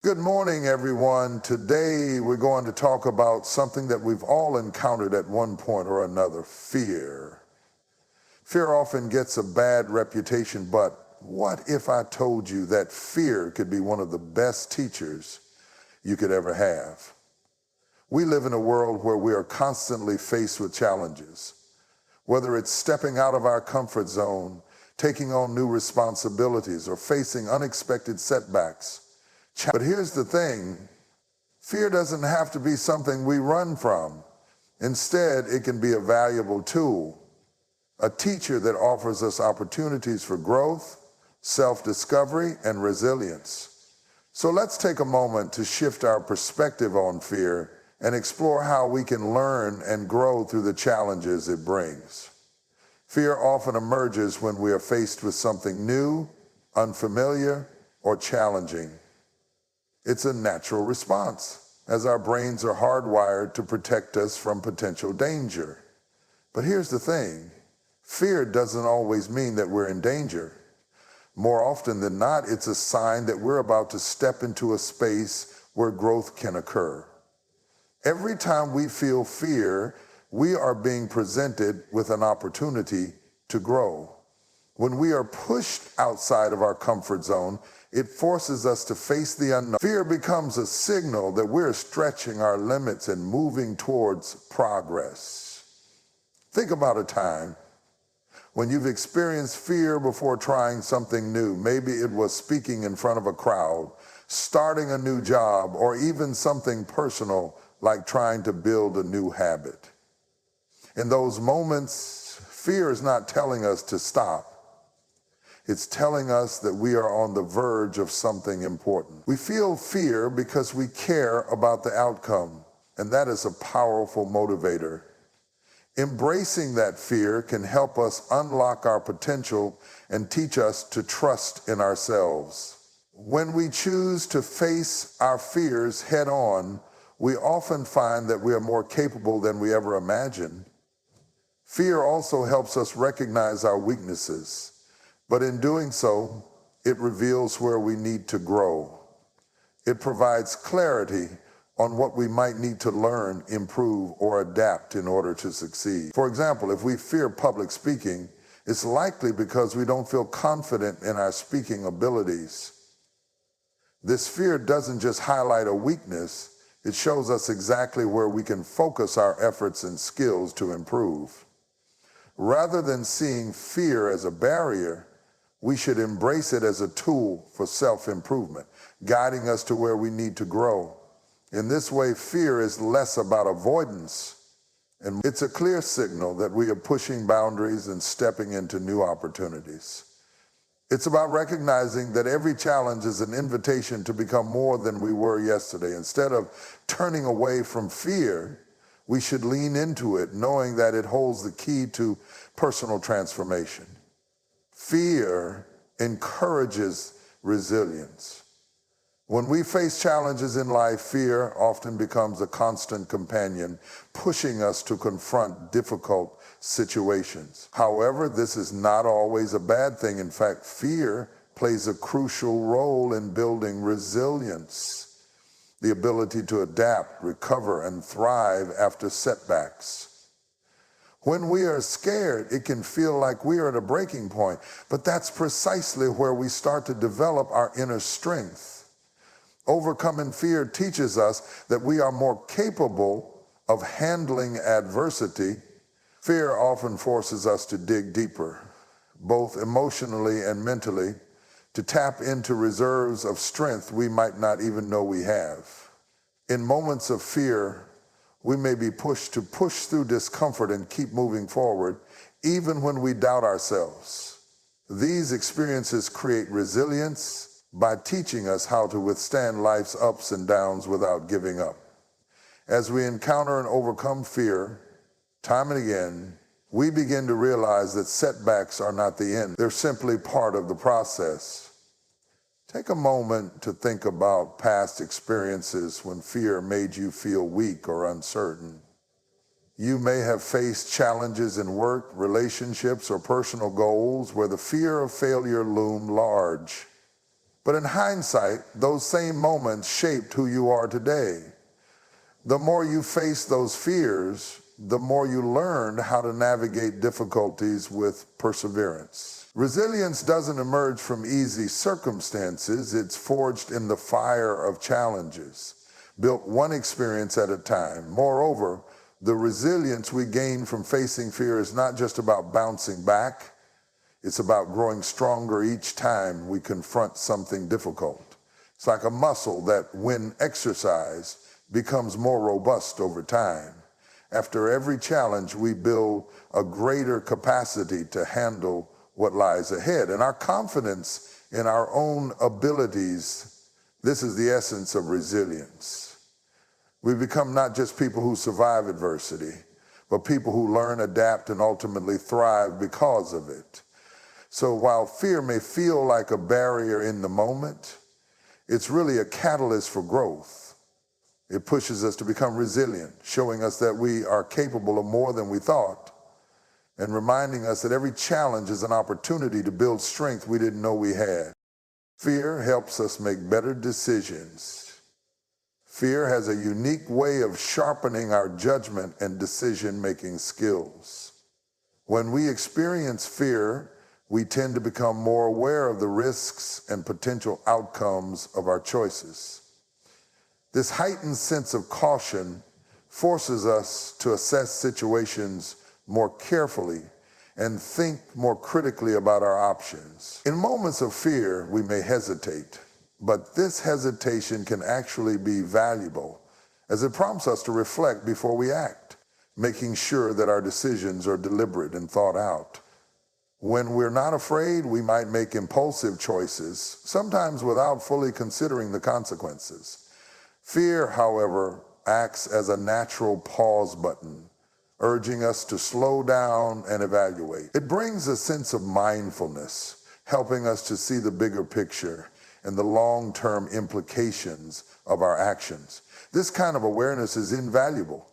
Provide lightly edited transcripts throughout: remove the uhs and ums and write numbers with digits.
Good morning, everyone. Today we're going to talk about something that we've all encountered at one point or another: fear. Fear often gets a bad reputation, but what if I told you that fear could be one of the best teachers you could ever have? We live in a world where we are constantly faced with challenges, whether it's stepping out of our comfort zone, taking on new responsibilities, or facing unexpected setbacks. But here's the thing: fear doesn't have to be something we run from. Instead, it can be a valuable tool, a teacher that offers us opportunities for growth, self-discovery, and resilience. So let's take a moment to shift our perspective on fear and explore how we can learn and grow through the challenges it brings. Fear often emerges when we are faced with something new, unfamiliar, or challenging. It's a natural response, as our brains are hardwired to protect us from potential danger. But here's the thing: fear doesn't always mean that we're in danger. More often than not, it's a sign that we're about to step into a space where growth can occur. Every time we feel fear, we are being presented with an opportunity to grow. When we are pushed outside of our comfort zone, it forces us to face the unknown. Fear becomes a signal that we're stretching our limits and moving towards progress. Think about a time when you've experienced fear before trying something new. Maybe it was speaking in front of a crowd, starting a new job, or even something personal like trying to build a new habit. In those moments, fear is not telling us to stop. It's telling us that we are on the verge of something important. We feel fear because we care about the outcome, and that is a powerful motivator. Embracing that fear can help us unlock our potential and teach us to trust in ourselves. When we choose to face our fears head on, we often find that we are more capable than we ever imagined. Fear also helps us recognize our weaknesses, but in doing so, it reveals where we need to grow. It provides clarity on what we might need to learn, improve, or adapt in order to succeed. For example, if we fear public speaking, it's likely because we don't feel confident in our speaking abilities. This fear doesn't just highlight a weakness, it shows us exactly where we can focus our efforts and skills to improve. Rather than seeing fear as a barrier, we should embrace it as a tool for self-improvement, guiding us to where we need to grow. In this way, fear is less about avoidance, and it's a clear signal that we are pushing boundaries and stepping into new opportunities. It's about recognizing that every challenge is an invitation to become more than we were yesterday. Instead of turning away from fear, we should lean into it, knowing that it holds the key to personal transformation. Fear encourages resilience. When we face challenges in life, fear often becomes a constant companion, pushing us to confront difficult situations. However, this is not always a bad thing. In fact, fear plays a crucial role in building resilience, the ability to adapt, recover, and thrive after setbacks. When we are scared, it can feel like we are at a breaking point, but that's precisely where we start to develop our inner strength. Overcoming fear teaches us that we are more capable of handling adversity. Fear often forces us to dig deeper, both emotionally and mentally, to tap into reserves of strength we might not even know we have. In moments of fear, we may be pushed to push through discomfort and keep moving forward, even when we doubt ourselves. These experiences create resilience by teaching us how to withstand life's ups and downs without giving up. As we encounter and overcome fear, time and again, we begin to realize that setbacks are not the end. They're simply part of the process. Take a moment to think about past experiences when fear made you feel weak or uncertain. You may have faced challenges in work, relationships, or personal goals where the fear of failure loomed large. But in hindsight, those same moments shaped who you are today. The more you face those fears, the more you learn how to navigate difficulties with perseverance. Resilience doesn't emerge from easy circumstances. It's forged in the fire of challenges, built one experience at a time. Moreover, the resilience we gain from facing fear is not just about bouncing back. It's about growing stronger each time we confront something difficult. It's like a muscle that, when exercised, becomes more robust over time. After every challenge, we build a greater capacity to handle what lies ahead. And our confidence in our own abilities, this is the essence of resilience. We become not just people who survive adversity, but people who learn, adapt, and ultimately thrive because of it. So while fear may feel like a barrier in the moment, it's really a catalyst for growth. It pushes us to become resilient, showing us that we are capable of more than we thought, and reminding us that every challenge is an opportunity to build strength we didn't know we had. Fear helps us make better decisions. Fear has a unique way of sharpening our judgment and decision-making skills. When we experience fear, we tend to become more aware of the risks and potential outcomes of our choices. This heightened sense of caution forces us to assess situations more carefully and think more critically about our options. In moments of fear, we may hesitate, but this hesitation can actually be valuable as it prompts us to reflect before we act, making sure that our decisions are deliberate and thought out. When we're not afraid, we might make impulsive choices, sometimes without fully considering the consequences. Fear, however, acts as a natural pause button, urging us to slow down and evaluate. It brings a sense of mindfulness, helping us to see the bigger picture and the long-term implications of our actions. This kind of awareness is invaluable,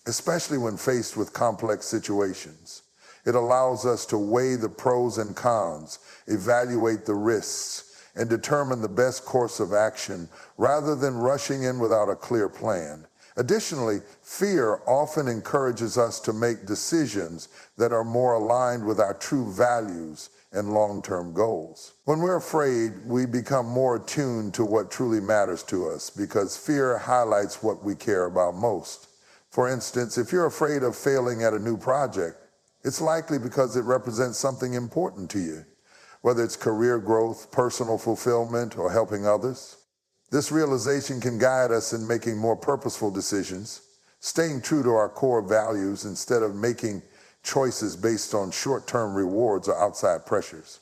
especially when faced with complex situations. It allows us to weigh the pros and cons, evaluate the risks, and determine the best course of action rather than rushing in without a clear plan. Additionally, fear often encourages us to make decisions that are more aligned with our true values and long-term goals. When we're afraid, we become more attuned to what truly matters to us because fear highlights what we care about most. For instance, if you're afraid of failing at a new project, it's likely because it represents something important to you, whether it's career growth, personal fulfillment, or helping others. This realization can guide us in making more purposeful decisions, staying true to our core values instead of making choices based on short-term rewards or outside pressures.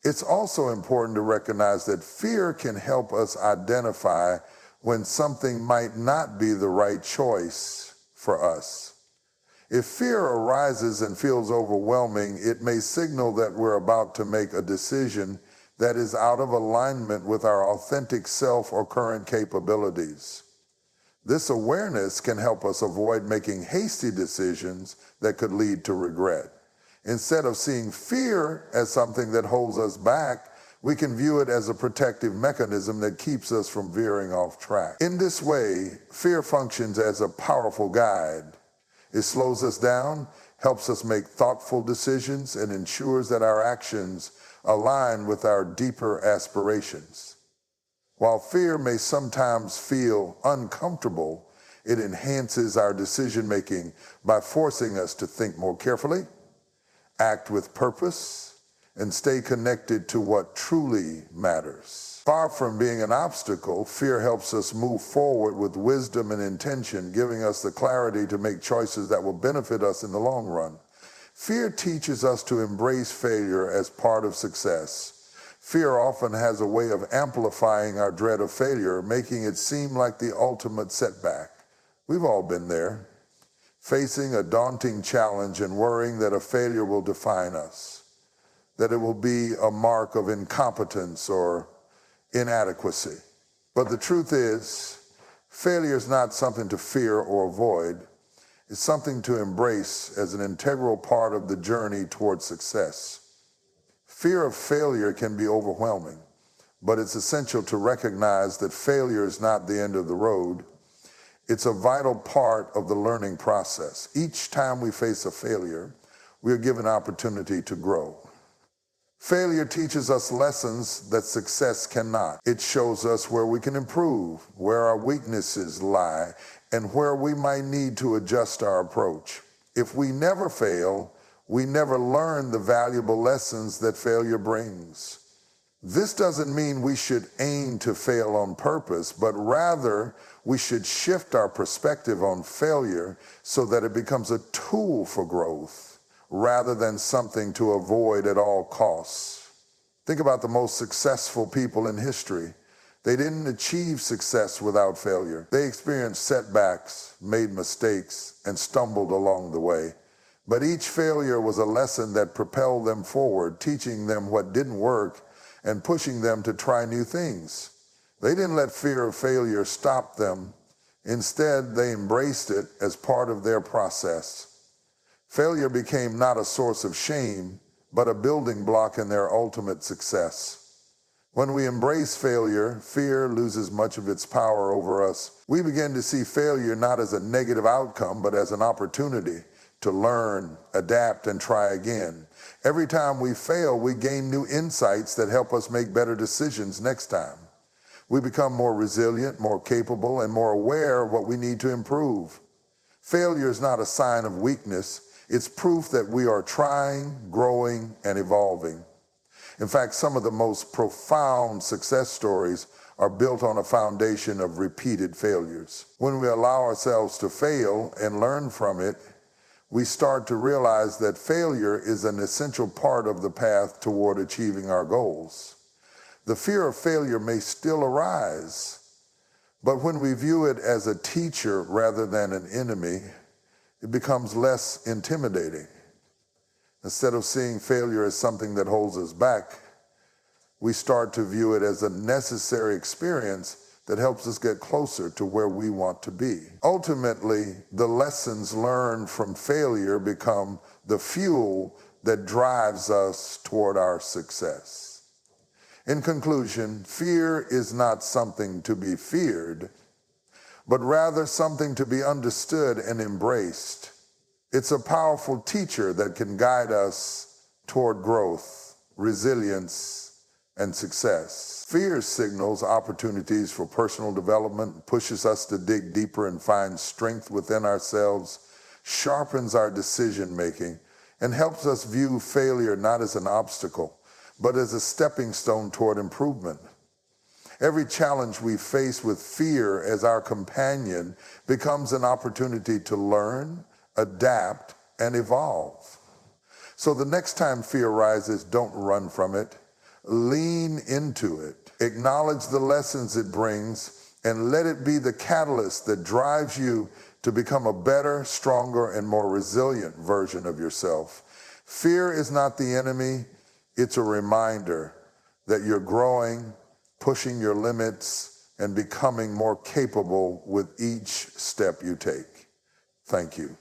It's also important to recognize that fear can help us identify when something might not be the right choice for us. If fear arises and feels overwhelming, it may signal that we're about to make a decision that is out of alignment with our authentic self or current capabilities. This awareness can help us avoid making hasty decisions that could lead to regret. Instead of seeing fear as something that holds us back, we can view it as a protective mechanism that keeps us from veering off track. In this way, fear functions as a powerful guide. It slows us down, helps us make thoughtful decisions, and ensures that our actions align with our deeper aspirations. While fear may sometimes feel uncomfortable, it enhances our decision-making by forcing us to think more carefully, act with purpose, and stay connected to what truly matters. Far from being an obstacle, fear helps us move forward with wisdom and intention, giving us the clarity to make choices that will benefit us in the long run. Fear teaches us to embrace failure as part of success. Fear often has a way of amplifying our dread of failure, making it seem like the ultimate setback. We've all been there, facing a daunting challenge and worrying that a failure will define us, that it will be a mark of incompetence or inadequacy. But the truth is, failure is not something to fear or avoid. It's something to embrace as an integral part of the journey towards success. Fear of failure can be overwhelming. but it's essential to recognize that failure is not the end of the road. It's a vital part of the learning process. Each time we face a failure, we are given opportunity to grow. Failure teaches us lessons that success cannot. It shows us where we can improve, where our weaknesses lie, and where we might need to adjust our approach. If we never fail, we never learn the valuable lessons that failure brings. This doesn't mean we should aim to fail on purpose, but rather we should shift our perspective on failure so that it becomes a tool for growth rather than something to avoid at all costs. Think about the most successful people in history. They didn't achieve success without failure. They experienced setbacks, made mistakes, and stumbled along the way. But each failure was a lesson that propelled them forward, teaching them what didn't work and pushing them to try new things. They didn't let fear of failure stop them. Instead, they embraced it as part of their process. Failure became not a source of shame, but a building block in their ultimate success. When we embrace failure, fear loses much of its power over us. We begin to see failure not as a negative outcome, but as an opportunity to learn, adapt, and try again. Every time we fail, we gain new insights that help us make better decisions next time. We become more resilient, more capable, and more aware of what we need to improve. Failure is not a sign of weakness. It's proof that we are trying, growing, and evolving. In fact, some of the most profound success stories are built on a foundation of repeated failures. When we allow ourselves to fail and learn from it, we start to realize that failure is an essential part of the path toward achieving our goals. The fear of failure may still arise, but when we view it as a teacher rather than an enemy, it becomes less intimidating. Instead of seeing failure as something that holds us back, we start to view it as a necessary experience that helps us get closer to where we want to be. Ultimately, the lessons learned from failure become the fuel that drives us toward our success. In conclusion, fear is not something to be feared, but rather something to be understood and embraced. It's a powerful teacher that can guide us toward growth, resilience, and success. Fear signals opportunities for personal development, pushes us to dig deeper and find strength within ourselves, sharpens our decision-making, and helps us view failure not as an obstacle, but as a stepping stone toward improvement. Every challenge we face with fear as our companion becomes an opportunity to learn, adapt, and evolve. So the next time fear rises, don't run from it. Lean into it. Acknowledge the lessons it brings, and let it be the catalyst that drives you to become a better, stronger, and more resilient version of yourself. Fear is not the enemy. It's a reminder that you're growing, pushing your limits, and becoming more capable with each step you take. Thank you.